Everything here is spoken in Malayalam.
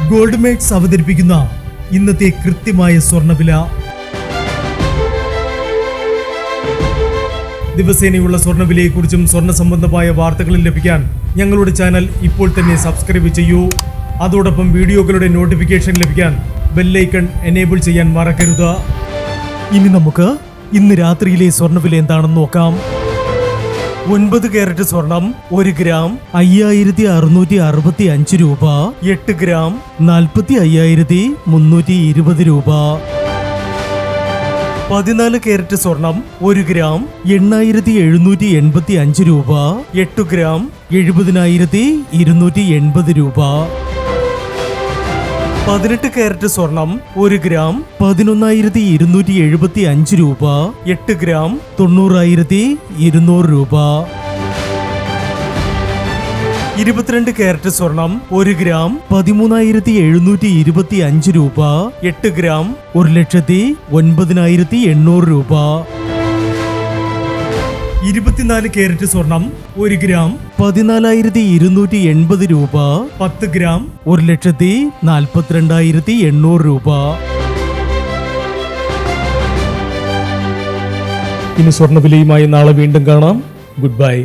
ഗോൾഡ് മേക്സ് അവതരിപ്പിക്കുന്ന ഇന്നത്തെ കൃത്യമായ സ്വർണ്ണവില. ദിവസേനയുള്ള സ്വർണ്ണവിലയെക്കുറിച്ചും സ്വർണ്ണ സംബന്ധമായ വാർത്തകളും ലഭിക്കാൻ ഞങ്ങളുടെ ചാനൽ ഇപ്പോൾ തന്നെ സബ്സ്ക്രൈബ് ചെയ്യൂ. അതോടൊപ്പം വീഡിയോകളുടെ നോട്ടിഫിക്കേഷൻ ലഭിക്കാൻ ബെല്ലൈക്കൺ എനേബിൾ ചെയ്യാൻ മറക്കരുത്. ഇനി നമുക്ക് ഇന്ന് രാത്രിയിലെ സ്വർണ്ണവില എന്താണെന്ന് നോക്കാം. 9 കാരറ്റ് സ്വർണം 1 ഗ്രാം 5665 രൂപ. 8 ഗ്രാം 45,320 രൂപ. 14 കാരറ്റ് സ്വർണം 1 ഗ്രാം 8,785 രൂപ. 8 ഗ്രാം 70,280 രൂപ. 18 കാരറ്റ് സ്വർണം 1 ഗ്രാം 11,275 രൂപ. 8 ഗ്രാം 90,200 രൂപ. 22 കാരറ്റ് സ്വർണം 1 ഗ്രാം 13,725 രൂപ. 8 ഗ്രാം 1,09,800 രൂപ. 24 കാരറ്റ് സ്വർണം 1 ഗ്രാം 14,280 രൂപ. 10 ഗ്രാം 1,42,800 രൂപ. ഇനി സ്വർണ്ണവിലയുമായി നാളെ വീണ്ടും കാണാം. Good bye.